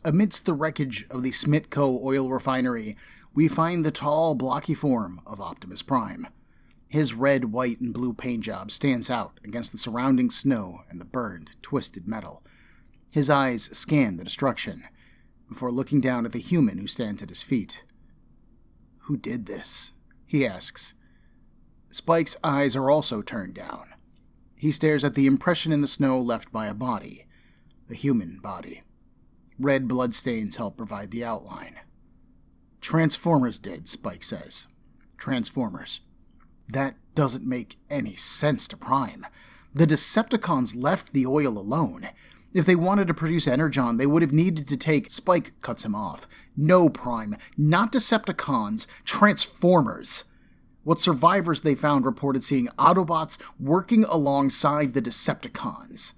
Amidst the wreckage of the Smitco oil refinery, we find the tall, blocky form of Optimus Prime. His red, white, and blue paint job stands out against the surrounding snow and the burned, twisted metal. His eyes scan the destruction, before looking down at the human who stands at his feet. "Who did this?" he asks. Spike's eyes are also turned down. He stares at the impression in the snow left by a body, a human body. Red bloodstains help provide the outline. "Transformers did," Spike says. "Transformers." That doesn't make any sense to Prime. The Decepticons left the oil alone. If they wanted to produce Energon, they would have needed to take... Spike cuts him off. "No, Prime. Not Decepticons. Transformers." What survivors they found reported seeing Autobots working alongside the Decepticons.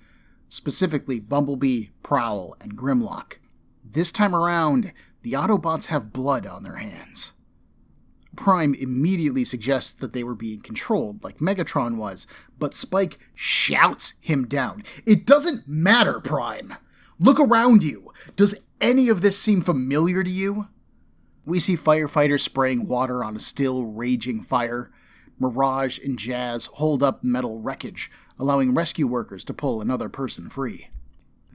Specifically Bumblebee, Prowl, and Grimlock. This time around, the Autobots have blood on their hands. Prime immediately suggests that they were being controlled, like Megatron was, but Spike shouts him down. "It doesn't matter, Prime! Look around you! Does any of this seem familiar to you?" We see firefighters spraying water on a still raging fire. Mirage and Jazz hold up metal wreckage, allowing rescue workers to pull another person free.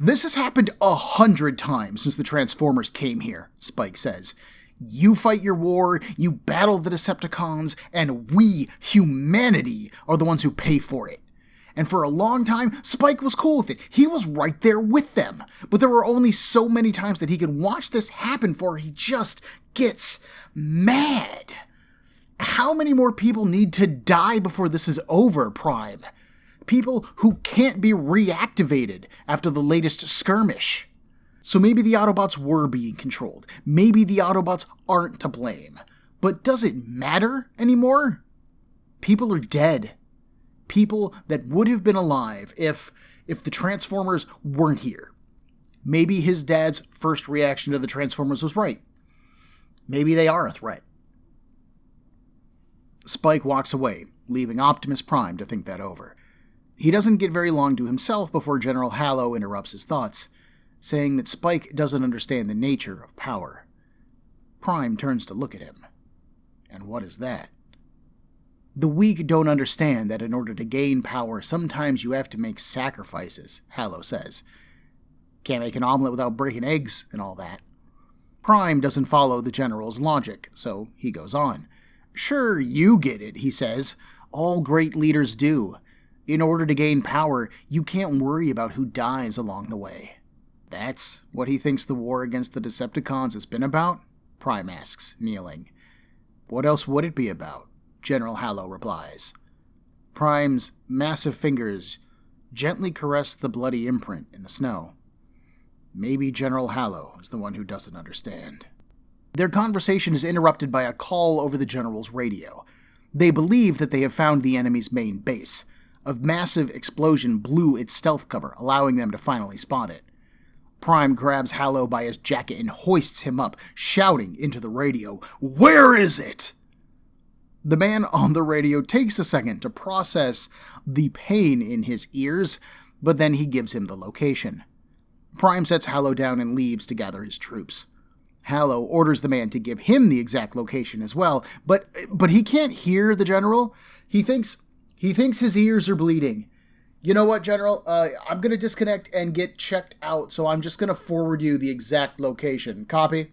"This has happened 100 times since the Transformers came here," Spike says. "You fight your war, you battle the Decepticons, and we, humanity, are the ones who pay for it." And for a long time, Spike was cool with it. He was right there with them. But there were only so many times that he could watch this happen before he just gets mad. How many more people need to die before this is over, Prime? People who can't be reactivated after the latest skirmish. So maybe the Autobots were being controlled. Maybe the Autobots aren't to blame. But does it matter anymore? People are dead. People that would have been alive if the Transformers weren't here. Maybe his dad's first reaction to the Transformers was right. Maybe they are a threat. Spike walks away, leaving Optimus Prime to think that over. He doesn't get very long to himself before General Hallow interrupts his thoughts, saying that Spike doesn't understand the nature of power. Prime turns to look at him. And what is that? "The weak don't understand that in order to gain power, sometimes you have to make sacrifices," Hallow says. "Can't make an omelet without breaking eggs and all that." Prime doesn't follow the General's logic, so he goes on. "Sure, you get it," he says. "All great leaders do. In order to gain power, you can't worry about who dies along the way." "That's what he thinks the war against the Decepticons has been about?" Prime asks, kneeling. "What else would it be about?" General Hallow replies. Prime's massive fingers gently caress the bloody imprint in the snow. Maybe General Hallow is the one who doesn't understand. Their conversation is interrupted by a call over the General's radio. They believe that they have found the enemy's main base. A massive explosion blew its stealth cover, allowing them to finally spot it. Prime grabs Hallow by his jacket and hoists him up, shouting into the radio, "Where is it?" The man on the radio takes a second to process the pain in his ears, but then he gives him the location. Prime sets Hallow down and leaves to gather his troops. Hallow orders the man to give him the exact location as well, but he can't hear the General. He thinks his ears are bleeding. "You know what, General? I'm going to disconnect and get checked out, so I'm just going to forward you the exact location. Copy?"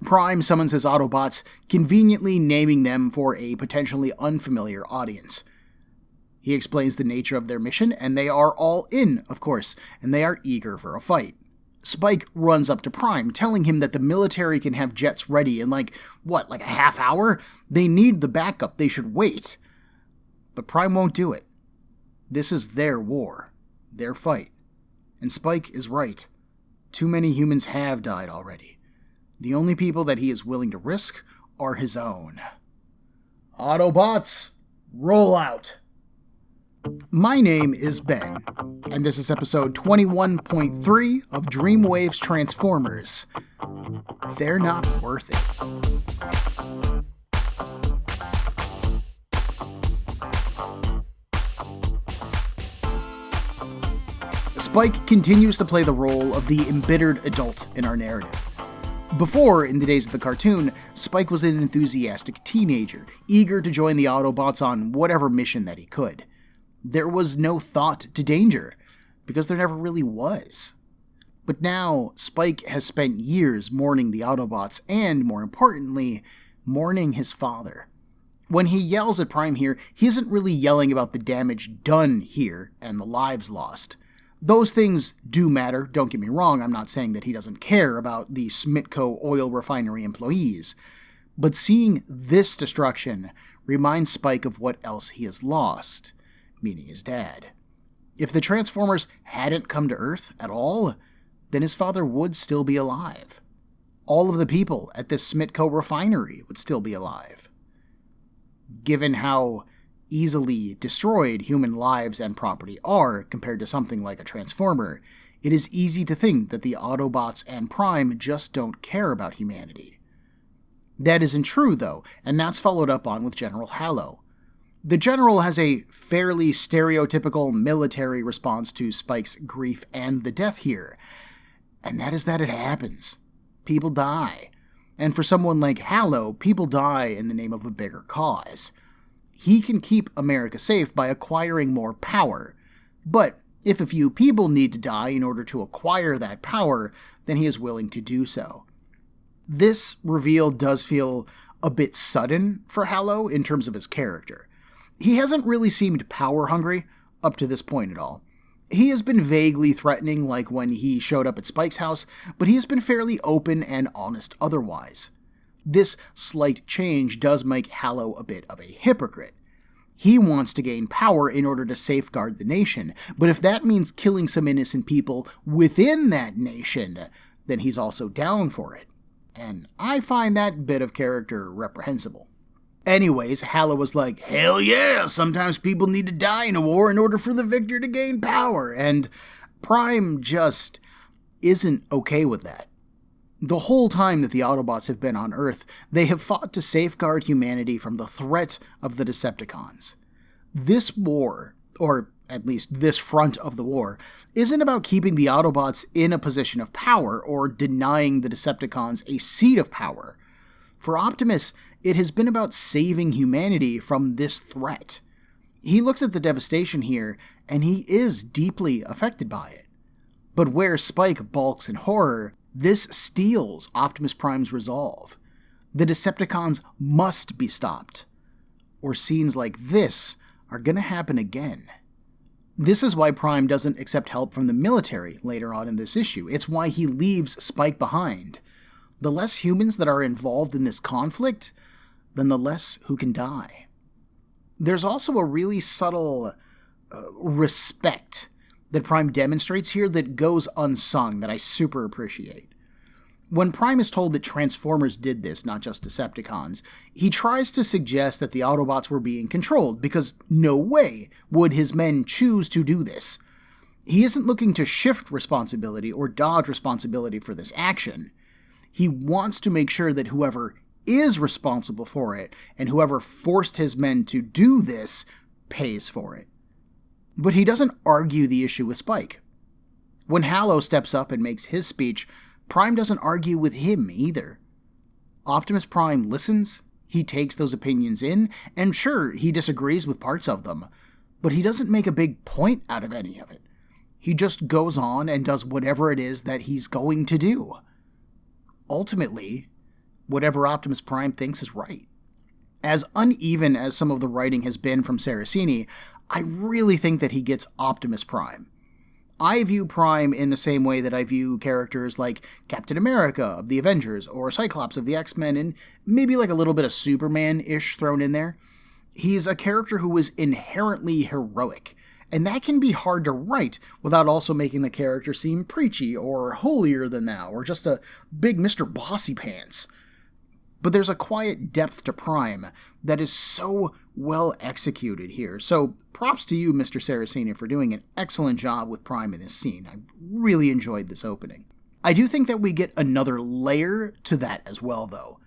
Prime summons his Autobots, conveniently naming them for a potentially unfamiliar audience. He explains the nature of their mission, and they are all in, of course, and they are eager for a fight. Spike runs up to Prime, telling him that the military can have jets ready in like a half hour? They need the backup, they should wait. But Prime won't do it. This is their war, their fight. And Spike is right. Too many humans have died already. The only people that he is willing to risk are his own. Autobots, roll out! My name is Ben, and this is episode 21.3 of Dreamwave's Transformers. They're not worth it. Spike continues to play the role of the embittered adult in our narrative. Before, in the days of the cartoon, Spike was an enthusiastic teenager, eager to join the Autobots on whatever mission that he could. There was no thought to danger, because there never really was. But now, Spike has spent years mourning the Autobots and, more importantly, mourning his father. When he yells at Prime here, he isn't really yelling about the damage done here and the lives lost. Those things do matter, don't get me wrong, I'm not saying that he doesn't care about the Smitco oil refinery employees. But seeing this destruction reminds Spike of what else he has lost, meaning his dad. If the Transformers hadn't come to Earth at all, then his father would still be alive. All of the people at this Smitco refinery would still be alive. Given how easily destroyed human lives and property are compared to something like a Transformer, it is easy to think that the Autobots and Prime just don't care about humanity. That isn't true, though, and that's followed up on with General Hallow. The General has a fairly stereotypical military response to Spike's grief and the death here, and that is that it happens. People die. And for someone like Hallow, people die in the name of a bigger cause. He can keep America safe by acquiring more power, but if a few people need to die in order to acquire that power, then he is willing to do so. This reveal does feel a bit sudden for Hallow in terms of his character. He hasn't really seemed power-hungry up to this point at all. He has been vaguely threatening, like when he showed up at Spike's house, but he has been fairly open and honest otherwise. This slight change does make Hallow a bit of a hypocrite. He wants to gain power in order to safeguard the nation, but if that means killing some innocent people within that nation, then he's also down for it. And I find that bit of character reprehensible. Anyways, Hallow was like, hell yeah, sometimes people need to die in a war in order for the victor to gain power, and Prime just isn't okay with that. The whole time that the Autobots have been on Earth, they have fought to safeguard humanity from the threat of the Decepticons. This war, or at least this front of the war, isn't about keeping the Autobots in a position of power or denying the Decepticons a seat of power. For Optimus, it has been about saving humanity from this threat. He looks at the devastation here, and he is deeply affected by it. But where Spike balks in horror, this steals Optimus Prime's resolve. The Decepticons must be stopped, or scenes like this are going to happen again. This is why Prime doesn't accept help from the military later on in this issue. It's why he leaves Spike behind. The less humans that are involved in this conflict, then the less who can die. There's also a really subtle respect that Prime demonstrates here that goes unsung that I super appreciate. When Prime is told that Transformers did this, not just Decepticons, he tries to suggest that the Autobots were being controlled, because no way would his men choose to do this. He isn't looking to shift responsibility or dodge responsibility for this action. He wants to make sure that whoever is responsible for it, and whoever forced his men to do this, pays for it. But he doesn't argue the issue with Spike. When Hallow steps up and makes his speech, Prime doesn't argue with him either. Optimus Prime listens, he takes those opinions in, and sure, he disagrees with parts of them, but he doesn't make a big point out of any of it. He just goes on and does whatever it is that he's going to do. Ultimately, whatever Optimus Prime thinks is right. As uneven as some of the writing has been from Saraceni, I really think that he gets Optimus Prime. I view Prime in the same way that I view characters like Captain America of the Avengers, or Cyclops of the X-Men, and maybe like a little bit of Superman-ish thrown in there. He's a character who is inherently heroic, and that can be hard to write without also making the character seem preachy or holier than thou, or just a big Mr. Bossy Pants. But there's a quiet depth to Prime that is so well executed here. So props to you, Mr. Saraceni, for doing an excellent job with Prime in this scene. I really enjoyed this opening. I do think that we get another layer to that as well, though.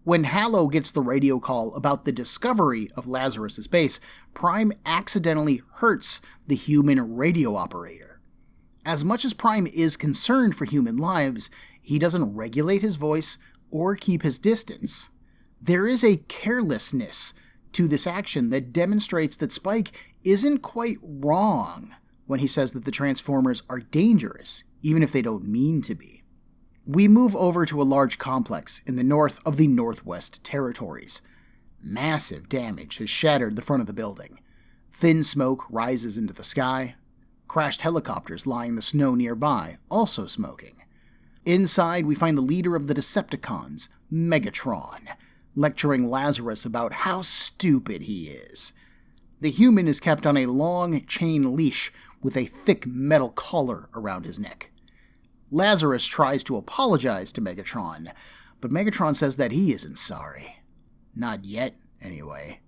When Hallow gets the radio call about the discovery of Lazarus' base, Prime accidentally hurts the human radio operator. As much as Prime is concerned for human lives, he doesn't regulate his voice or keep his distance. There is a carelessness to this action that demonstrates that Spike isn't quite wrong when he says that the Transformers are dangerous, even if they don't mean to be. We move over to a large complex in the north of the Northwest Territories. Massive damage has shattered the front of the building. Thin smoke rises into the sky. Crashed helicopters lie in the snow nearby, also smoking. Inside, we find the leader of the Decepticons, Megatron, lecturing Lazarus about how stupid he is. The human is kept on a long chain leash with a thick metal collar around his neck. Lazarus tries to apologize to Megatron, but Megatron says that he isn't sorry. Not yet, anyway.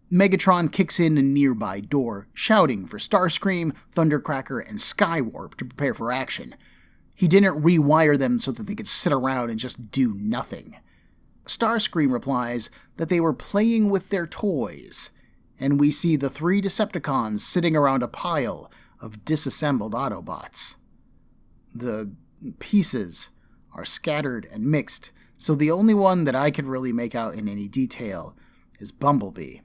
Megatron kicks in a nearby door, shouting for Starscream, Thundercracker, and Skywarp to prepare for action. He didn't rewire them so that they could sit around and just do nothing. Starscream replies that they were playing with their toys, and we see the 3 Decepticons sitting around a pile of disassembled Autobots. The pieces are scattered and mixed, so the only one that I can really make out in any detail is Bumblebee,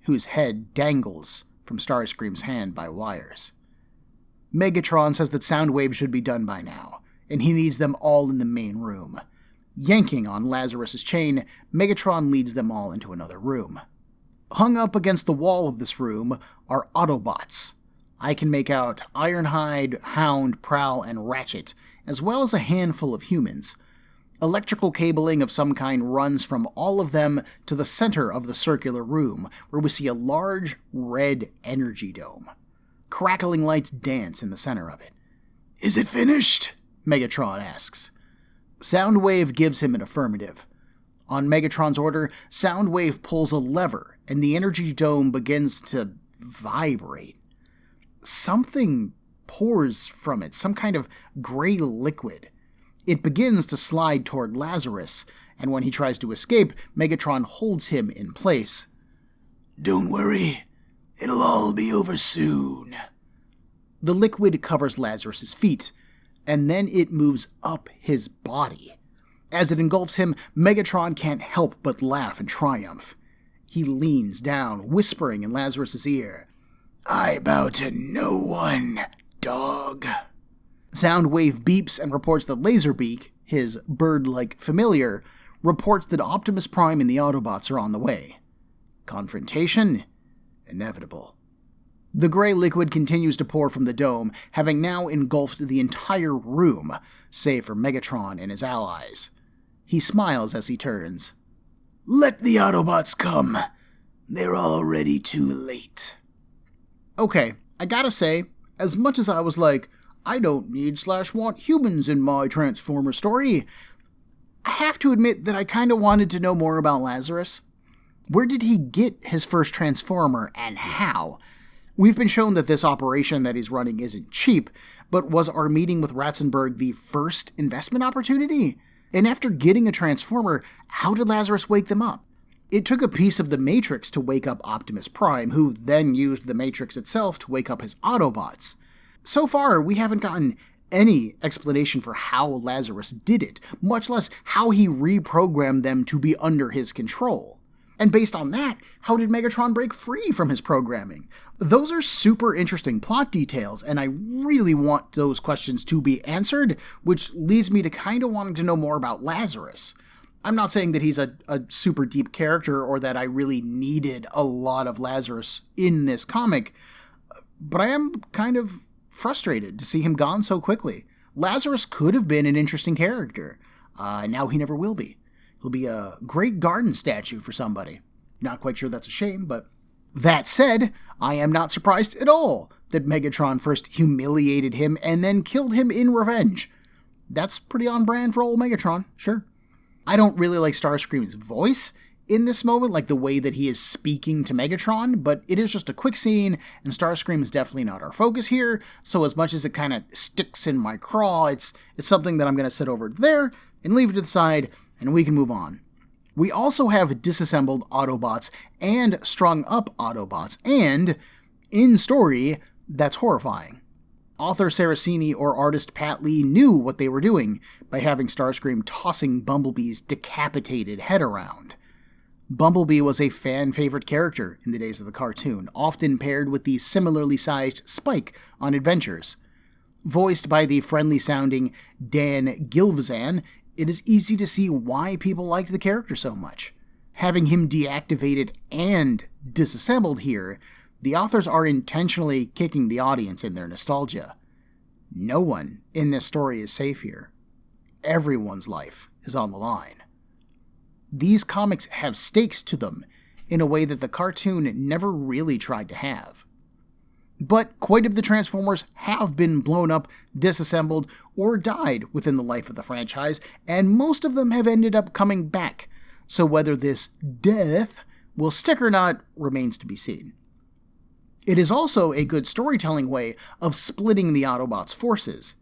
whose head dangles from Starscream's hand by wires. Megatron says that Soundwave should be done by now, and he needs them all in the main room. Yanking on Lazarus's chain, Megatron leads them all into another room. Hung up against the wall of this room are Autobots. I can make out Ironhide, Hound, Prowl, and Ratchet, as well as a handful of humans. Electrical cabling of some kind runs from all of them to the center of the circular room, where we see a large red energy dome. Crackling lights dance in the center of it. "Is it finished?" Megatron asks. Soundwave gives him an affirmative. On Megatron's order, Soundwave pulls a lever, and the energy dome begins to vibrate. Something pours from it, some kind of gray liquid. It begins to slide toward Lazarus, and when he tries to escape, Megatron holds him in place. "Don't worry, it'll all be over soon." The liquid covers Lazarus's feet, and then it moves up his body. As it engulfs him, Megatron can't help but laugh in triumph. He leans down, whispering in Lazarus's ear, "I bow to no one, dog." Soundwave beeps and reports that Laserbeak, his bird-like familiar, reports that Optimus Prime and the Autobots are on the way. Confrontation? Inevitable. The gray liquid continues to pour from the dome, having now engulfed the entire room, save for Megatron and his allies. He smiles as he turns. "Let the Autobots come. They're already too late." Okay, I gotta say, as much as I was like, I don't need/want humans in my Transformer story, I have to admit that I kinda wanted to know more about Lazarus. Where did he get his first Transformer, and how? We've been shown that this operation that he's running isn't cheap, but was our meeting with Ratzenberg the first investment opportunity? And after getting a Transformer, how did Lazarus wake them up? It took a piece of the Matrix to wake up Optimus Prime, who then used the Matrix itself to wake up his Autobots. So far, we haven't gotten any explanation for how Lazarus did it, much less how he reprogrammed them to be under his control. And based on that, how did Megatron break free from his programming? Those are super interesting plot details, and I really want those questions to be answered, which leads me to kind of wanting to know more about Lazarus. I'm not saying that he's a super deep character or that I really needed a lot of Lazarus in this comic, but I am kind of frustrated to see him gone so quickly. Lazarus could have been an interesting character. Now he never will be. He'll be a great garden statue for somebody. Not quite sure that's a shame, but... That said, I am not surprised at all that Megatron first humiliated him and then killed him in revenge. That's pretty on brand for old Megatron, sure. I don't really like Starscream's voice in this moment, like the way that he is speaking to Megatron, but it is just a quick scene, and Starscream is definitely not our focus here, so as much as it kind of sticks in my craw, it's something that I'm going to sit over there and leave it to the side, and we can move on. We also have disassembled Autobots and strung up Autobots, and, in story, that's horrifying. Author Saraceni or artist Pat Lee knew what they were doing by having Starscream tossing Bumblebee's decapitated head around. Bumblebee was a fan-favorite character in the days of the cartoon, often paired with the similarly sized Spike on Adventures. Voiced by the friendly-sounding Dan Gilvezan, it is easy to see why people liked the character so much. Having him deactivated and disassembled here, the authors are intentionally kicking the audience in their nostalgia. No one in this story is safe here. Everyone's life is on the line. These comics have stakes to them in a way that the cartoon never really tried to have. But quite a few of the Transformers have been blown up, disassembled, or died within the life of the franchise, and most of them have ended up coming back, so whether this death will stick or not remains to be seen. It is also a good storytelling way of splitting the Autobots' forces.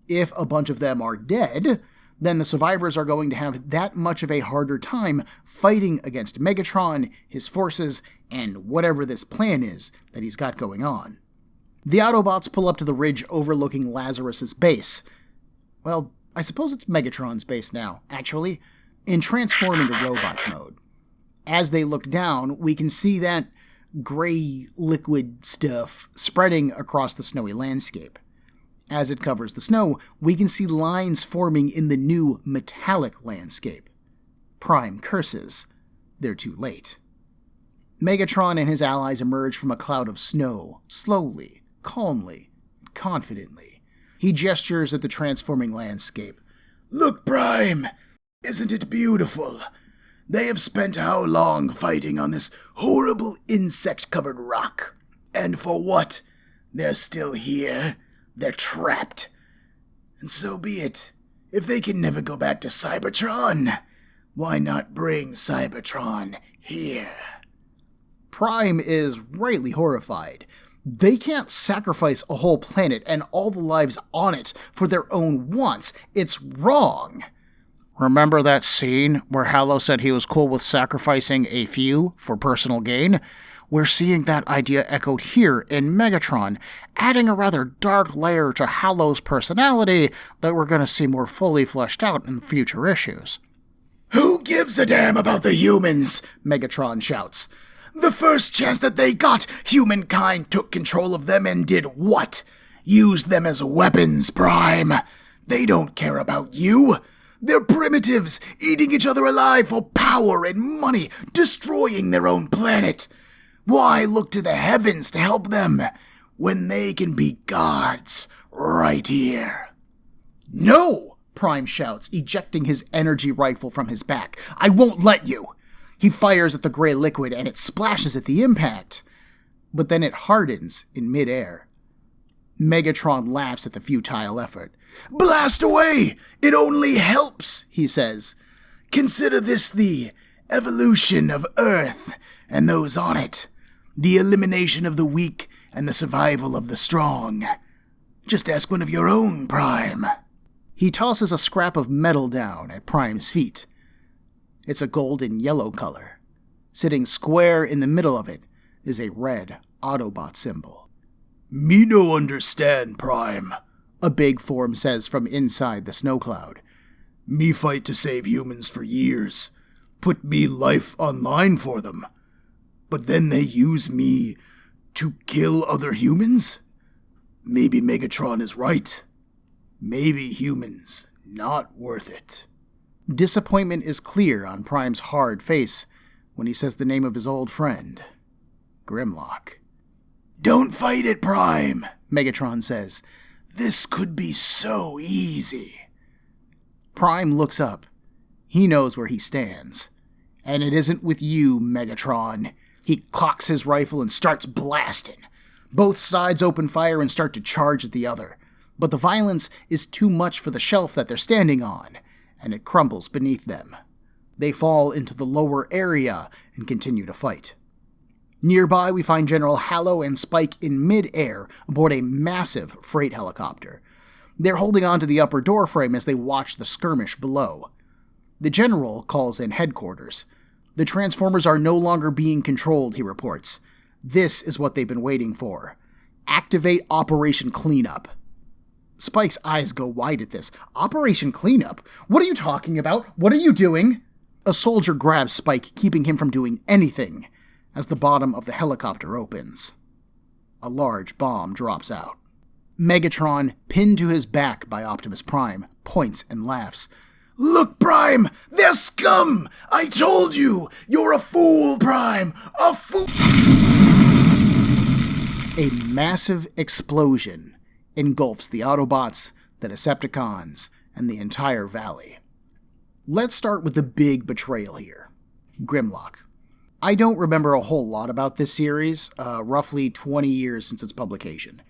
If a bunch of them are dead, then the survivors are going to have that much of a harder time fighting against Megatron, his forces, and whatever this plan is that he's got going on. The Autobots pull up to the ridge overlooking Lazarus' base. Well, I suppose it's Megatron's base now, actually, and transform into robot mode. As they look down, we can see that gray liquid stuff spreading across the snowy landscape. As it covers the snow, we can see lines forming in the new metallic landscape. Prime curses. They're too late. Megatron and his allies emerge from a cloud of snow, slowly, calmly, confidently. He gestures at the transforming landscape. "Look, Prime! Isn't it beautiful? They have spent how long fighting on this horrible insect-covered rock? And for what? They're still here. They're trapped. And so be it. If they can never go back to Cybertron, why not bring Cybertron here?" Prime is rightly horrified. They can't sacrifice a whole planet and all the lives on it for their own wants. It's wrong. Remember that scene where Halo said he was cool with sacrificing a few for personal gain? We're seeing that idea echoed here in Megatron, adding a rather dark layer to Halo's personality that we're going to see more fully fleshed out in future issues. "Who gives a damn about the humans?" Megatron shouts. "The first chance that they got, humankind took control of them and did what? Used them as weapons, Prime. They don't care about you. They're primitives, eating each other alive for power and money, destroying their own planet. Why look to the heavens to help them when they can be gods right here?" "No!" Prime shouts, ejecting his energy rifle from his back. "I won't let you!" He fires at the gray liquid and it splashes at the impact. But then it hardens in midair. Megatron laughs at the futile effort. "Blast away! It only helps," he says. "Consider this the evolution of Earth and those on it. The elimination of the weak and the survival of the strong. Just ask one of your own, Prime." He tosses a scrap of metal down at Prime's feet. It's a golden yellow color. Sitting square in the middle of it is a red Autobot symbol. "Me no understand, Prime," a big form says from inside the snow cloud. "Me fight to save humans for years. Put me life on line for them. But then they use me to kill other humans? Maybe Megatron is right. Maybe humans not worth it." Disappointment is clear on Prime's hard face when he says the name of his old friend, Grimlock. "Don't fight it, Prime," Megatron says. "This could be so easy." Prime looks up. He knows where he stands. "And it isn't with you, Megatron." He cocks his rifle and starts blasting. Both sides open fire and start to charge at the other. But the violence is too much for the shelf that they're standing on, and it crumbles beneath them. They fall into the lower area and continue to fight. Nearby, we find General Halo and Spike in mid-air aboard a massive freight helicopter. They're holding on to the upper doorframe as they watch the skirmish below. The General calls in headquarters. The Transformers are no longer being controlled, he reports. This is what they've been waiting for. activate Operation Cleanup. Spike's eyes go wide at this. Operation Cleanup? What are you talking about? What are you doing? A soldier grabs Spike, keeping him from doing anything, as the bottom of the helicopter opens. A large bomb drops out. Megatron, pinned to his back by Optimus Prime, points and laughs. Look, Prime! They're scum! I told you! You're a fool, Prime! A fool! A massive explosion engulfs the Autobots, the Decepticons, and the entire valley. Let's start with the big betrayal here. Grimlock. I don't remember a whole lot about this series, roughly 20 years since its publication.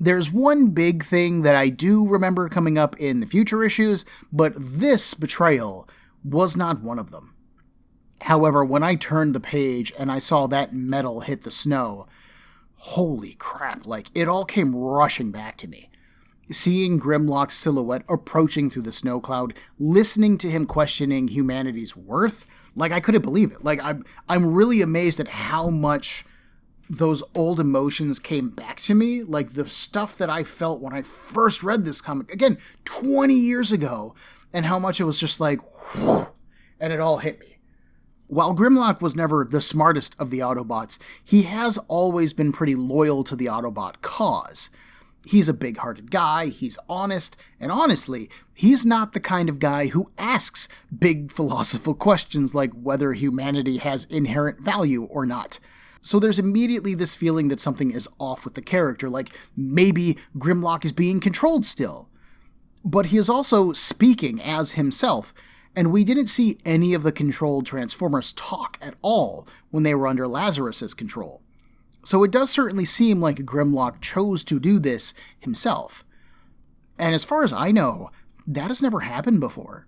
There's one big thing that I do remember coming up in the future issues, but this betrayal was not one of them. However, when I turned the page and I saw that metal hit the snow, holy crap, it all came rushing back to me. Seeing Grimlock's silhouette approaching through the snow cloud, listening to him questioning humanity's worth, I couldn't believe it. I'm really amazed at how much those old emotions came back to me, the stuff that I felt when I first read this comic, again, 20 years ago, and how much it was just whew, and it all hit me. While Grimlock was never the smartest of the Autobots, he has always been pretty loyal to the Autobot cause. He's a big-hearted guy, he's honest, and honestly, he's not the kind of guy who asks big philosophical questions like whether humanity has inherent value or not. So there's immediately this feeling that something is off with the character, maybe Grimlock is being controlled still. But he is also speaking as himself, and we didn't see any of the controlled Transformers talk at all when they were under Lazarus's control. So it does certainly seem like Grimlock chose to do this himself. And as far as I know, that has never happened before.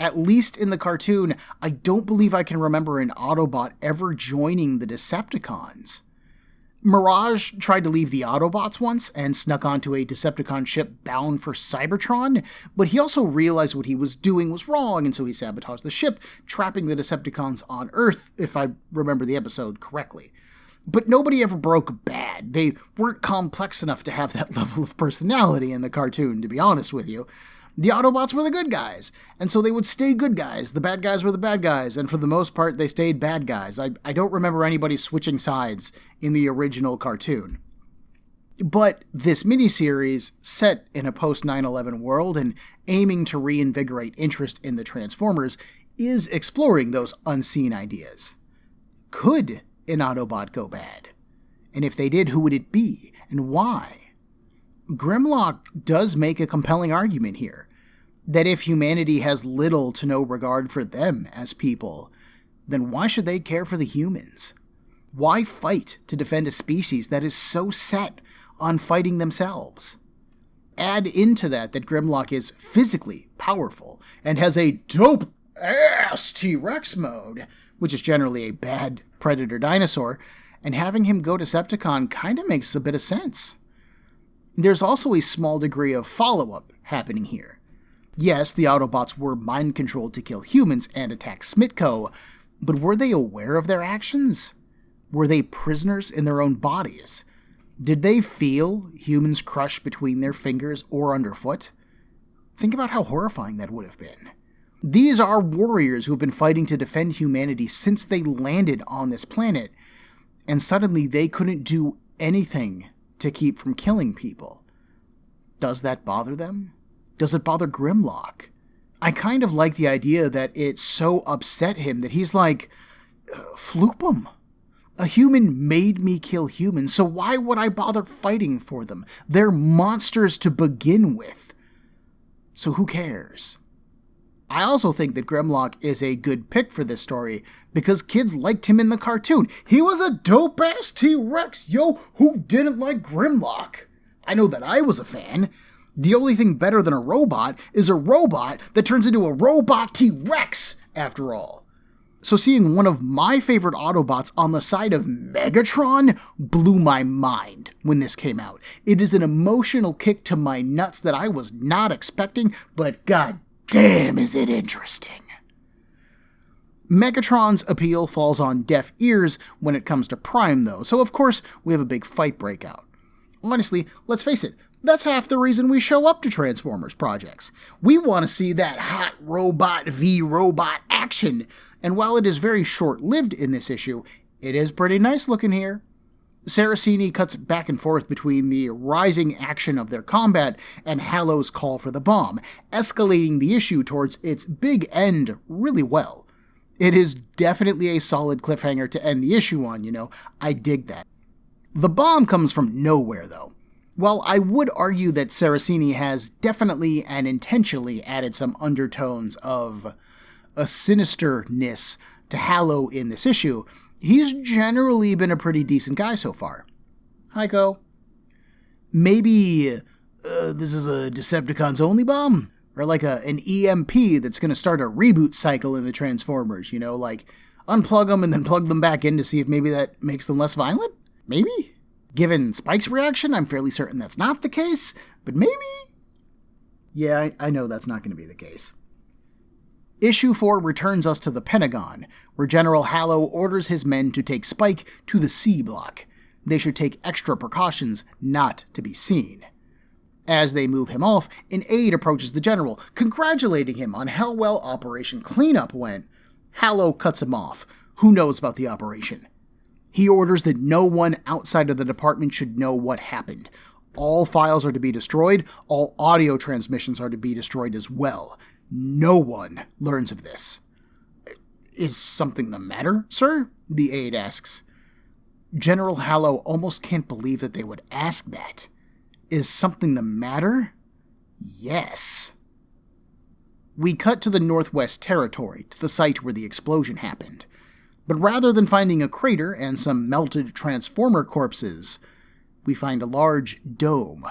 At least in the cartoon, I don't believe I can remember an Autobot ever joining the Decepticons. Mirage tried to leave the Autobots once and snuck onto a Decepticon ship bound for Cybertron, but he also realized what he was doing was wrong, and so he sabotaged the ship, trapping the Decepticons on Earth, if I remember the episode correctly. But nobody ever broke bad. They weren't complex enough to have that level of personality in the cartoon, to be honest with you. The Autobots were the good guys, and so they would stay good guys. The bad guys were the bad guys, and for the most part, they stayed bad guys. I don't remember anybody switching sides in the original cartoon. But this miniseries, set in a post-9/11 world and aiming to reinvigorate interest in the Transformers, is exploring those unseen ideas. Could an Autobot go bad? And if they did, who would it be, and why? Grimlock does make a compelling argument here, that if humanity has little to no regard for them as people, then why should they care for the humans? Why fight to defend a species that is so set on fighting themselves? Add into that Grimlock is physically powerful and has a dope-ass T-Rex mode, which is generally a bad predator dinosaur, and having him go Decepticon kind of makes a bit of sense. There's also a small degree of follow-up happening here. Yes, the Autobots were mind-controlled to kill humans and attack Smitco, but were they aware of their actions? Were they prisoners in their own bodies? Did they feel humans crush between their fingers or underfoot? Think about how horrifying that would have been. These are warriors who have been fighting to defend humanity since they landed on this planet, and suddenly they couldn't do anything to keep from killing people. Does that bother them? Does it bother Grimlock? I kind of like the idea that it so upset him that he's like, floop 'em. A human made me kill humans, so why would I bother fighting for them? They're monsters to begin with. So who cares? I also think that Grimlock is a good pick for this story because kids liked him in the cartoon. He was a dope-ass T-Rex, yo! Who didn't like Grimlock? I know that I was a fan. The only thing better than a robot is a robot that turns into a robot T-Rex, after all. So seeing one of my favorite Autobots on the side of Megatron blew my mind when this came out. It is an emotional kick to my nuts that I was not expecting, but god damn is it interesting. Megatron's appeal falls on deaf ears when it comes to Prime, though, so of course we have a big fight breakout. Honestly, let's face it, that's half the reason we show up to Transformers projects. We want to see that hot robot v robot action, and while it is very short-lived in this issue, it is pretty nice looking here. Saraceni cuts back and forth between the rising action of their combat and Hallow's call for the bomb, escalating the issue towards its big end really well. It is definitely a solid cliffhanger to end the issue on, I dig that. The bomb comes from nowhere, though. While I would argue that Saraceni has definitely and intentionally added some undertones of a sinisterness to Hallow in this issue, he's generally been a pretty decent guy so far. Heiko. Maybe this is a Decepticons only bomb? Or like an EMP that's going to start a reboot cycle in the Transformers, like unplug them and then plug them back in to see if maybe that makes them less violent? Maybe? Given Spike's reaction, I'm fairly certain that's not the case, but maybe? Yeah, I know that's not going to be the case. Issue 4 returns us to the Pentagon, where General Hallow orders his men to take Spike to the C block. They should take extra precautions not to be seen. As they move him off, an aide approaches the general, congratulating him on how well Operation Cleanup went. Hallow cuts him off. Who knows about the operation? He orders that no one outside of the department should know what happened. All files are to be destroyed. All audio transmissions are to be destroyed as well. No one learns of this. Is something the matter, sir? The aide asks. General Hallow almost can't believe that they would ask that. Is something the matter? Yes. We cut to the Northwest Territory, to the site where the explosion happened. But rather than finding a crater and some melted Transformer corpses, we find a large dome.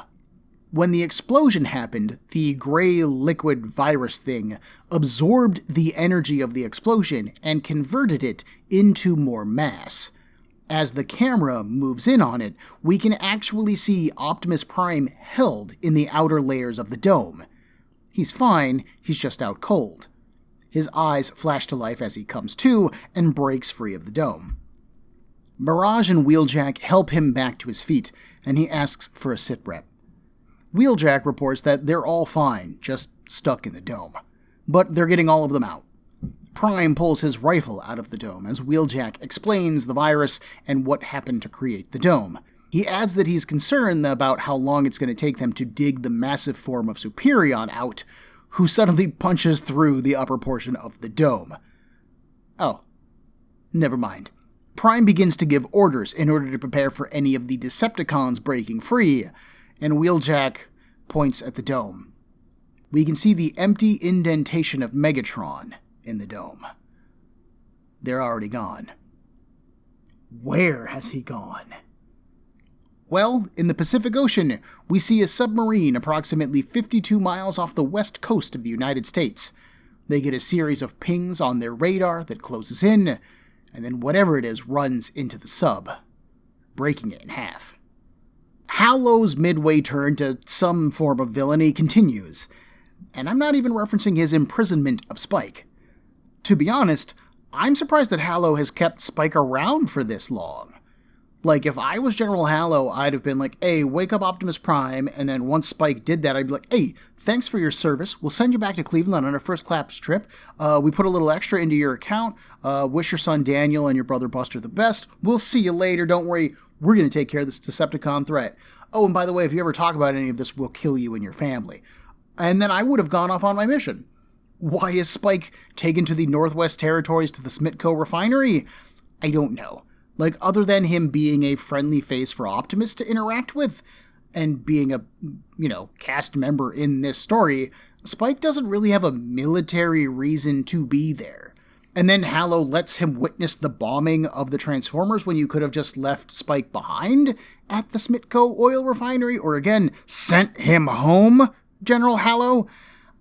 When the explosion happened, the gray liquid virus thing absorbed the energy of the explosion and converted it into more mass. As the camera moves in on it, we can actually see Optimus Prime held in the outer layers of the dome. He's fine, he's just out cold. His eyes flash to life as he comes to and breaks free of the dome. Mirage and Wheeljack help him back to his feet, and he asks for a sitrep. Wheeljack reports that they're all fine, just stuck in the dome. But they're getting all of them out. Prime pulls his rifle out of the dome as Wheeljack explains the virus and what happened to create the dome. He adds that he's concerned about how long it's going to take them to dig the massive form of Superion out, who suddenly punches through the upper portion of the dome. Oh, never mind. Prime begins to give orders in order to prepare for any of the Decepticons breaking free, and Wheeljack points at the dome. We can see the empty indentation of Megatron in the dome. They're already gone. Where has he gone? Well, in the Pacific Ocean, we see a submarine approximately 52 miles off the west coast of the United States. They get a series of pings on their radar that closes in, and then whatever it is runs into the sub, breaking it in half. Hallow's midway turn to some form of villainy continues, and I'm not even referencing his imprisonment of Spike. To be honest, I'm surprised that Hallow has kept Spike around for this long. Like, if I was General Hallow, I'd have been like, hey, wake up Optimus Prime, and then once Spike did that, I'd be like, hey, thanks for your service. We'll send you back to Cleveland on a first-class trip. We put a little extra into your account. Wish your son Daniel and your brother Buster the best. We'll see you later. Don't worry. We're going to take care of this Decepticon threat. Oh, and by the way, if you ever talk about any of this, we'll kill you and your family. And then I would have gone off on my mission. Why is Spike taken to the Northwest Territories to the Smitco refinery? I don't know. Like, other than him being a friendly face for Optimus to interact with, and being a, cast member in this story, Spike doesn't really have a military reason to be there. And then Hallow lets him witness the bombing of the Transformers when you could have just left Spike behind at the Smitco oil refinery, or again, sent him home, General Hallow.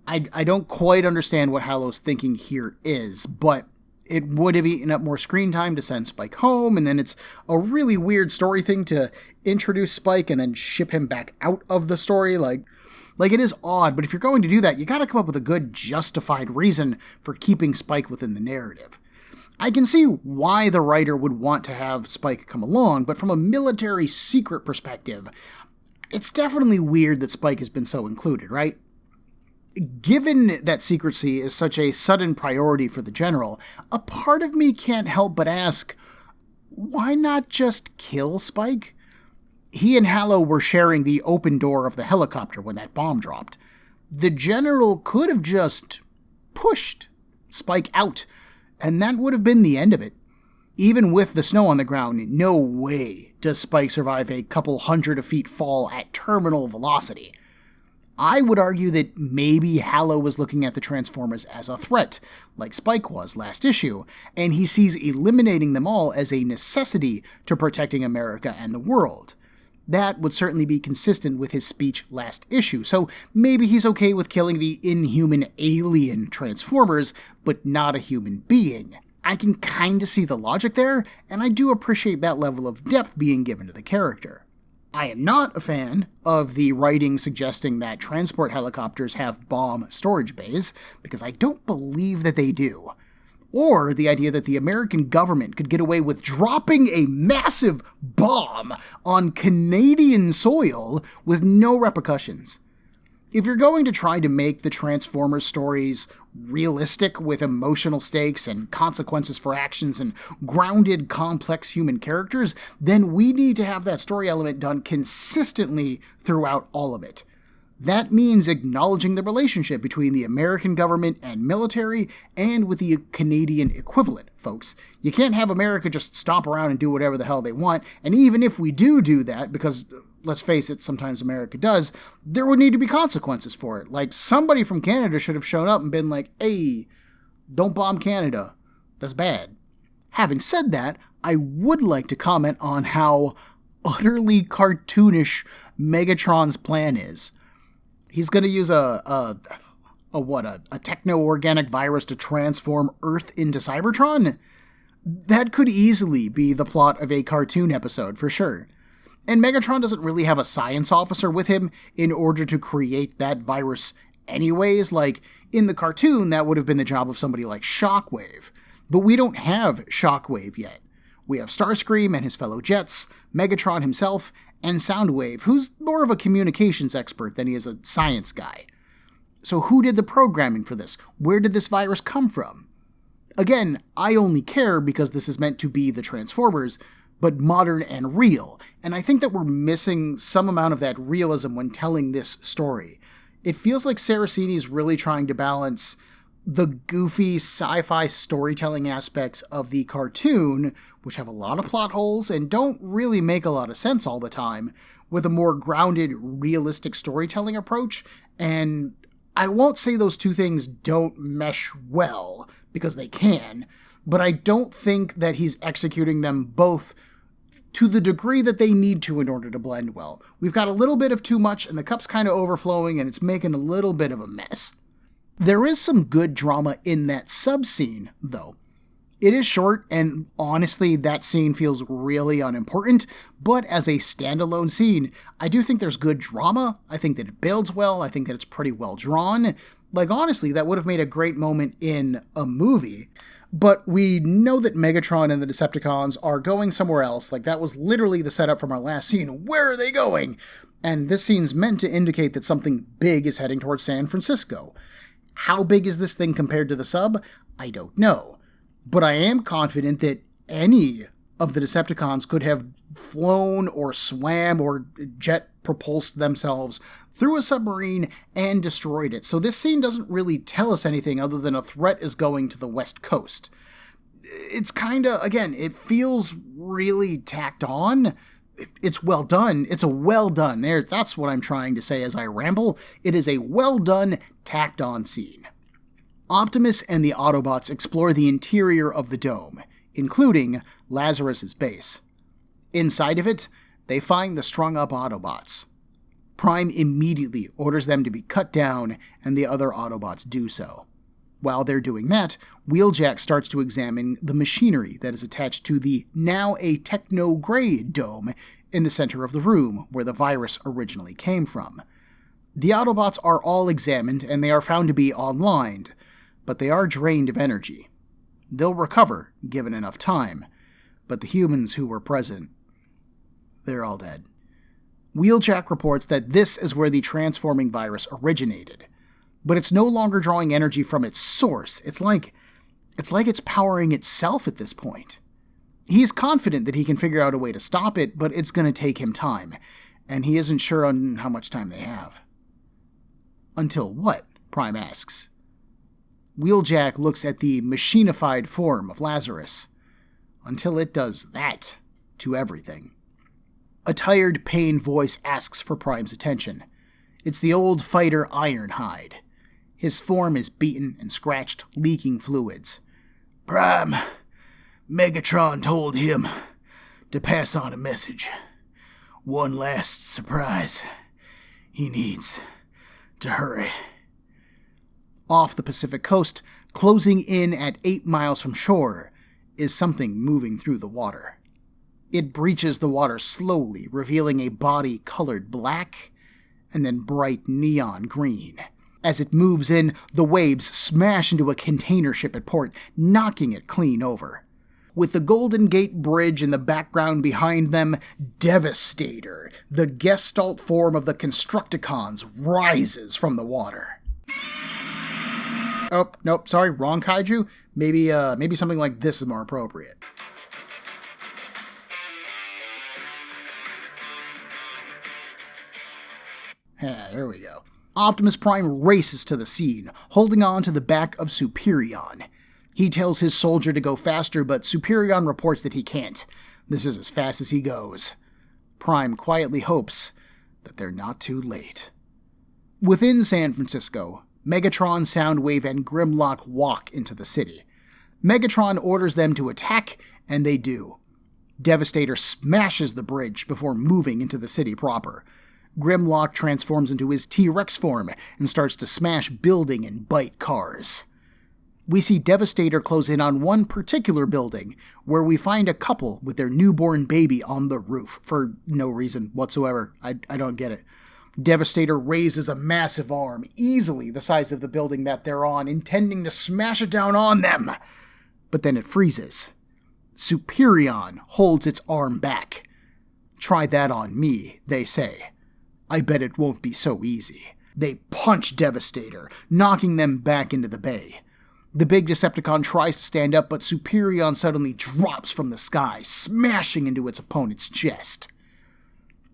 I don't quite understand what Hallow's thinking here is, but it would have eaten up more screen time to send Spike home, and then it's a really weird story thing to introduce Spike and then ship him back out of the story. Like it is odd, but if you're going to do that, you gotta come up with a good justified reason for keeping Spike within the narrative. I can see why the writer would want to have Spike come along, but from a military secret perspective, It's definitely weird that Spike has been so included, right? Given that secrecy is such a sudden priority for the General, a part of me can't help but ask, why not just kill Spike? He and Hallow were sharing the open door of the helicopter when that bomb dropped. The General could have just pushed Spike out, and that would have been the end of it. Even with the snow on the ground, no way does Spike survive a couple hundred of feet fall at terminal velocity. I would argue that maybe Hallow was looking at the Transformers as a threat, like Spike was last issue, and he sees eliminating them all as a necessity to protecting America and the world. That would certainly be consistent with his speech last issue, so maybe he's okay with killing the inhuman alien Transformers, but not a human being. I can kinda see the logic there, and I do appreciate that level of depth being given to the character. I am not a fan of the writing suggesting that transport helicopters have bomb storage bays, because I don't believe that they do. Or the idea that the American government could get away with dropping a massive bomb on Canadian soil with no repercussions. If you're going to try to make the Transformers stories realistic with emotional stakes and consequences for actions and grounded, complex human characters, then we need to have that story element done consistently throughout all of it. That means acknowledging the relationship between the American government and military and with the Canadian equivalent, folks. You can't have America just stomp around and do whatever the hell they want, and even if we do that, because let's face it, sometimes America does, there would need to be consequences for it. Like, somebody from Canada should have shown up and been like, hey, don't bomb Canada. That's bad. Having said that, I would like to comment on how utterly cartoonish Megatron's plan is. He's going to use a techno-organic virus to transform Earth into Cybertron? That could easily be the plot of a cartoon episode, for sure. And Megatron doesn't really have a science officer with him in order to create that virus anyways. Like, in the cartoon, that would have been the job of somebody like Shockwave. But we don't have Shockwave yet. We have Starscream and his fellow Jets, Megatron himself, and Soundwave, who's more of a communications expert than he is a science guy. So who did the programming for this? Where did this virus come from? Again, I only care because this is meant to be the Transformers, but modern and real, and I think that we're missing some amount of that realism when telling this story. It feels like Saraceni's really trying to balance the goofy sci-fi storytelling aspects of the cartoon, which have a lot of plot holes and don't really make a lot of sense all the time, with a more grounded, realistic storytelling approach, and I won't say those two things don't mesh well, because they can, but I don't think that he's executing them both to the degree that they need to in order to blend well. We've got a little bit of too much, and the cup's kind of overflowing, and it's making a little bit of a mess. There is some good drama in that sub-scene, though. It is short, and honestly, that scene feels really unimportant, but as a standalone scene, I do think there's good drama. I think that it builds well. I think that it's pretty well drawn. Like, honestly, that would have made a great moment in a movie. But we know that Megatron and the Decepticons are going somewhere else. Like, that was literally the setup from our last scene. Where are they going? And this scene's meant to indicate that something big is heading towards San Francisco. How big is this thing compared to the sub? I don't know. But I am confident that any of the Decepticons could have flown or swam or jet propulsed themselves through a submarine and destroyed it. So this scene doesn't really tell us anything other than a threat is going to the West Coast. It's kinda, again, it feels really tacked on. It's well done. It's a well done. That's what I'm trying to say as I ramble. It is a well done, tacked on scene. Optimus and the Autobots explore the interior of the dome, including Lazarus's base. Inside of it, they find the strung-up Autobots. Prime immediately orders them to be cut down, and the other Autobots do so. While they're doing that, Wheeljack starts to examine the machinery that is attached to the now a techno-gray dome in the center of the room where the virus originally came from. The Autobots are all examined, and they are found to be online, but they are drained of energy. They'll recover, given enough time, but the humans who were present, they're all dead. Wheeljack reports that this is where the transforming virus originated, but it's no longer drawing energy from its source. It's like it's powering itself at this point. He's confident that he can figure out a way to stop it, but it's going to take him time, and he isn't sure on how much time they have. Until what? Prime asks. Wheeljack looks at the machinified form of Lazarus. Until it does that to everything. A tired, pained voice asks for Prime's attention. It's the old fighter Ironhide. His form is beaten and scratched, leaking fluids. Prime, Megatron told him to pass on a message. One last surprise. He needs to hurry. Off the Pacific coast, closing in at 8 miles from shore, is something moving through the water. It breaches the water slowly, revealing a body colored black and then bright neon green. As it moves in, the waves smash into a container ship at port, knocking it clean over. With the Golden Gate Bridge in the background behind them, Devastator, the Gestalt form of the Constructicons, rises from the water. Oh, nope, sorry, wrong kaiju. Maybe something like this is more appropriate. There we go. Optimus Prime races to the scene, holding on to the back of Superion. He tells his soldier to go faster, but Superion reports that he can't. This is as fast as he goes. Prime quietly hopes that they're not too late. Within San Francisco, Megatron, Soundwave, and Grimlock walk into the city. Megatron orders them to attack, and they do. Devastator smashes the bridge before moving into the city proper. Grimlock transforms into his T-Rex form and starts to smash building and bite cars. We see Devastator close in on one particular building, where we find a couple with their newborn baby on the roof, for no reason whatsoever. I don't get it. Devastator raises a massive arm, easily the size of the building that they're on, intending to smash it down on them. But then it freezes. Superion holds its arm back. Try that on me, they say. I bet it won't be so easy. They punch Devastator, knocking them back into the bay. The big Decepticon tries to stand up, but Superion suddenly drops from the sky, smashing into its opponent's chest.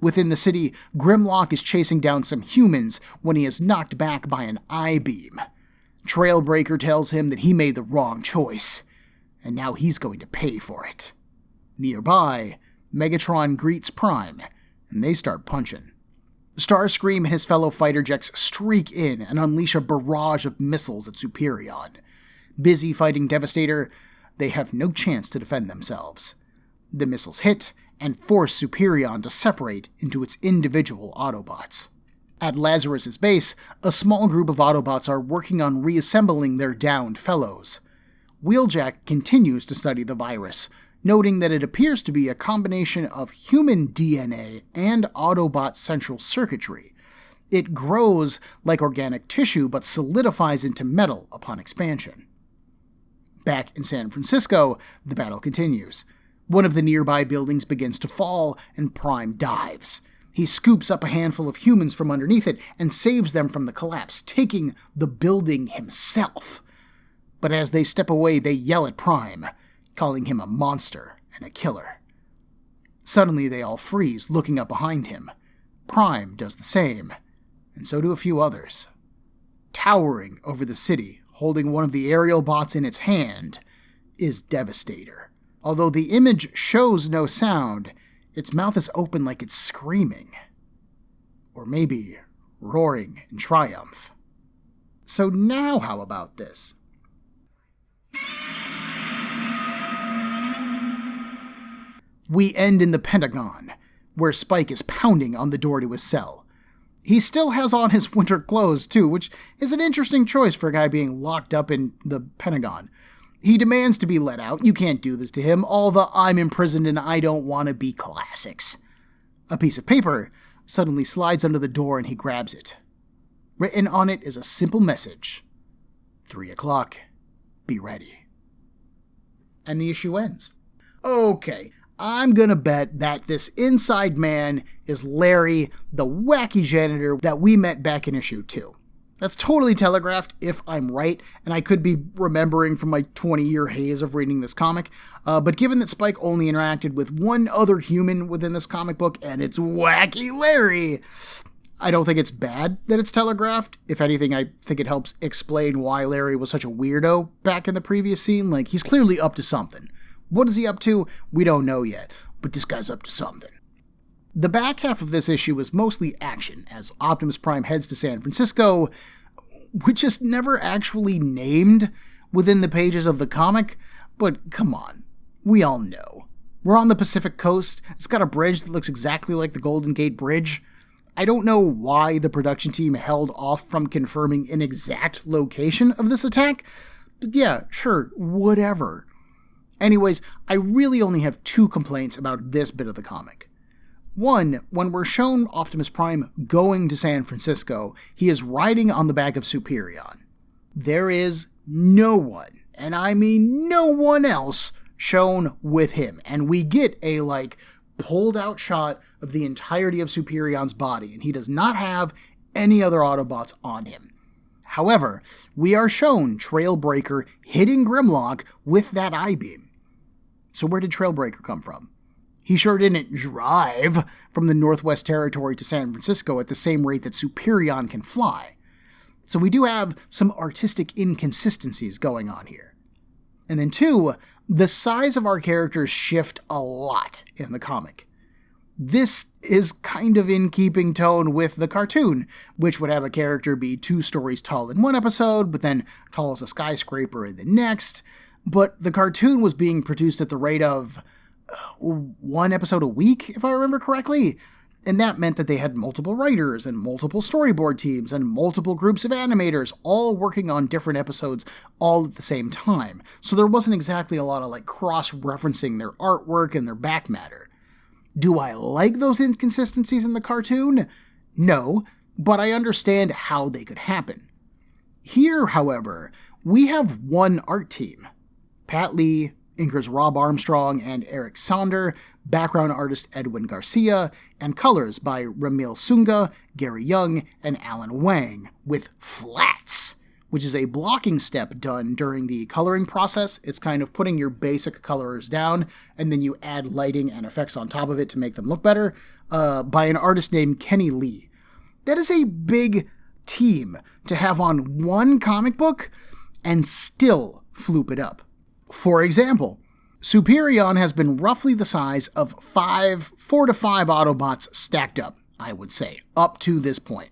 Within the city, Grimlock is chasing down some humans when he is knocked back by an I-beam. Trailbreaker tells him that he made the wrong choice, and now he's going to pay for it. Nearby, Megatron greets Prime, and they start punching. Starscream and his fellow fighter jets streak in and unleash a barrage of missiles at Superion. Busy fighting Devastator, they have no chance to defend themselves. The missiles hit and force Superion to separate into its individual Autobots. At Lazarus' base, a small group of Autobots are working on reassembling their downed fellows. Wheeljack continues to study the virus, noting that it appears to be a combination of human DNA and Autobot central circuitry. It grows like organic tissue but solidifies into metal upon expansion. Back in San Francisco, the battle continues. One of the nearby buildings begins to fall, and Prime dives. He scoops up a handful of humans from underneath it and saves them from the collapse, taking the building himself. But as they step away, they yell at Prime, calling him a monster and a killer. Suddenly they all freeze, looking up behind him. Prime does the same, and so do a few others. Towering over the city, holding one of the aerial bots in its hand, is Devastator. Although the image shows no sound, its mouth is open like it's screaming. Or maybe roaring in triumph. So now how about this? We end in the Pentagon, where Spike is pounding on the door to his cell. He still has on his winter clothes, too, which is an interesting choice for a guy being locked up in the Pentagon. He demands to be let out. You can't do this to him. All the I'm imprisoned and I don't want to be classics. A piece of paper suddenly slides under the door and he grabs it. Written on it is a simple message. 3 o'clock. Be ready. And the issue ends. Okay, I'm gonna bet that this inside man is Larry, the wacky janitor that we met back in issue 2. That's totally telegraphed if I'm right, and I could be remembering from my 20-year haze of reading this comic, but given that Spike only interacted with one other human within this comic book, and it's Wacky Larry, I don't think it's bad that it's telegraphed. If anything, I think it helps explain why Larry was such a weirdo back in the previous scene. Like, he's clearly up to something. What is he up to? We don't know yet, but this guy's up to something. The back half of this issue is mostly action, as Optimus Prime heads to San Francisco, which is never actually named within the pages of the comic, but come on, we all know. We're on the Pacific Coast, it's got a bridge that looks exactly like the Golden Gate Bridge. I don't know why the production team held off from confirming an exact location of this attack, but yeah, sure, whatever. Anyways, I really only have 2 complaints about this bit of the comic. One, when we're shown Optimus Prime going to San Francisco, he is riding on the back of Superion. There is no one, and I mean no one else, shown with him. And we get a, pulled out shot of the entirety of Superion's body, and he does not have any other Autobots on him. However, we are shown Trailbreaker hitting Grimlock with that I-beam. So where did Trailbreaker come from? He sure didn't drive from the Northwest Territory to San Francisco at the same rate that Superion can fly. So we do have some artistic inconsistencies going on here. And then 2, the size of our characters shift a lot in the comic. This is kind of in keeping tone with the cartoon, which would have a character be 2 stories tall in one episode, but then tall as a skyscraper in the next. But the cartoon was being produced at the rate of 1 episode a week, if I remember correctly. And that meant that they had multiple writers and multiple storyboard teams and multiple groups of animators all working on different episodes all at the same time. So there wasn't exactly a lot of cross-referencing their artwork and their back matter. Do I like those inconsistencies in the cartoon? No, but I understand how they could happen. Here, however, we have one art team. Pat Lee, inkers Rob Armstrong and Eric Sonder, background artist Edwin Garcia, and colors by Ramil Sunga, Gary Yeung, and Alan Wang, with flats, which is a blocking step done during the coloring process. It's kind of putting your basic colors down, and then you add lighting and effects on top of it to make them look better, by an artist named Kenny Lee. That is a big team to have on one comic book and still floop it up. For example, Superion has been roughly the size of 4 to 5 Autobots stacked up, I would say, up to this point.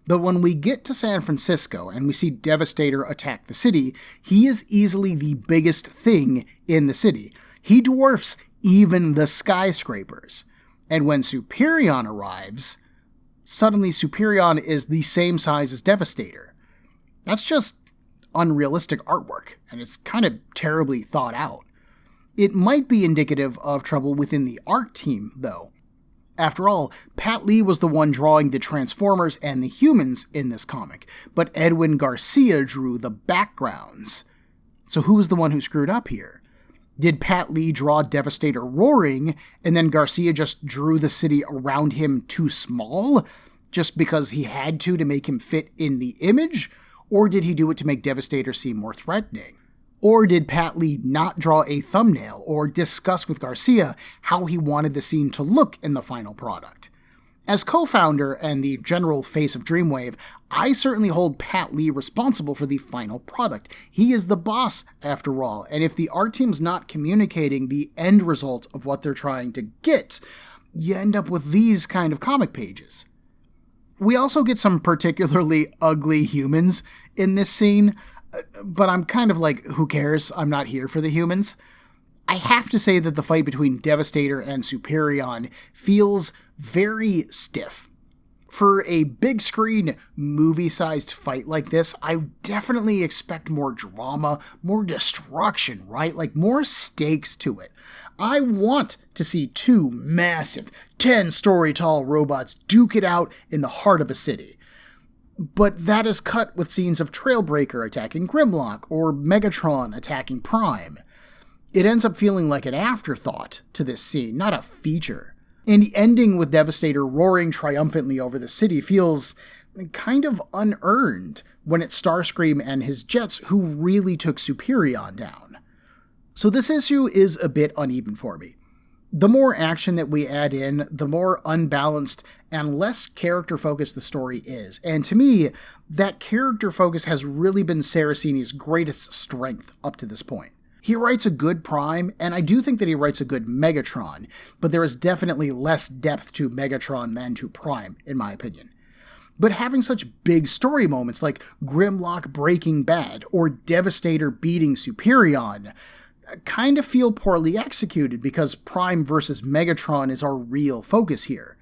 But when we get to San Francisco and we see Devastator attack the city, he is easily the biggest thing in the city. He dwarfs even the skyscrapers. And when Superion arrives, suddenly Superion is the same size as Devastator. That's just unrealistic artwork, and it's kind of terribly thought out. It might be indicative of trouble within the art team, though. After all, Pat Lee was the one drawing the Transformers and the humans in this comic, but Edwin Garcia drew the backgrounds. So who was the one who screwed up here? Did Pat Lee draw Devastator roaring, and then Garcia just drew the city around him too small, just because he had to make him fit in the image? Or did he do it to make Devastator seem more threatening? Or did Pat Lee not draw a thumbnail or discuss with Garcia how he wanted the scene to look in the final product? As co-founder and the general face of Dreamwave, I certainly hold Pat Lee responsible for the final product. He is the boss, after all, and if the art team's not communicating the end result of what they're trying to get, you end up with these kind of comic pages. We also get some particularly ugly humans in this scene, but I'm kind of like, who cares? I'm not here for the humans. I have to say that the fight between Devastator and Superion feels very stiff. For a big screen, movie-sized fight like this, I definitely expect more drama, more destruction, right? More stakes to it. I want to see 2 massive, 10-story-tall robots duke it out in the heart of a city. But that is cut with scenes of Trailbreaker attacking Grimlock or Megatron attacking Prime. It ends up feeling like an afterthought to this scene, not a feature. And the ending with Devastator roaring triumphantly over the city feels kind of unearned when it's Starscream and his jets who really took Superion down. So this issue is a bit uneven for me. The more action that we add in, the more unbalanced and less character-focused the story is. And to me, that character focus has really been Saraceni's greatest strength up to this point. He writes a good Prime, and I do think that he writes a good Megatron, but there is definitely less depth to Megatron than to Prime, in my opinion. But having such big story moments like Grimlock breaking bad or Devastator beating Superion kind of feel poorly executed because Prime versus Megatron is our real focus here.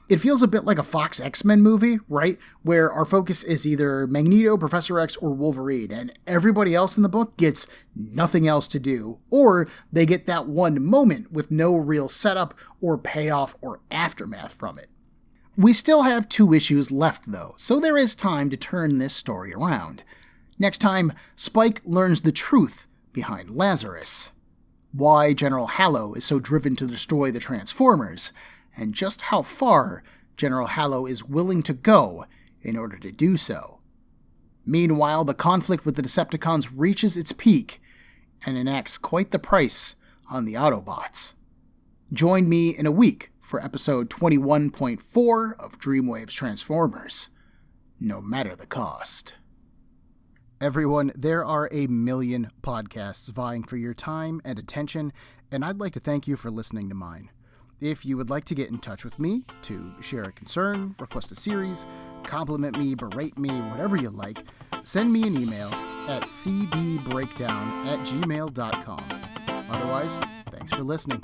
It feels a bit like a Fox X-Men movie, right? Where our focus is either Magneto, Professor X, or Wolverine, and everybody else in the book gets nothing else to do, or they get that one moment with no real setup or payoff or aftermath from it. We still have 2 issues left, though, so there is time to turn this story around. Next time, Spike learns the truth behind Lazarus, why General Hallow is so driven to destroy the Transformers, and just how far General Hallow is willing to go in order to do so. Meanwhile, the conflict with the Decepticons reaches its peak and enacts quite the price on the Autobots. Join me in a week for episode 21.4 of Dreamwave's Transformers, no matter the cost. Everyone, there are a million podcasts vying for your time and attention, and I'd like to thank you for listening to mine. If you would like to get in touch with me to share a concern, request a series, compliment me, berate me, whatever you like, send me an email at cbbreakdown@gmail.com. Otherwise, thanks for listening.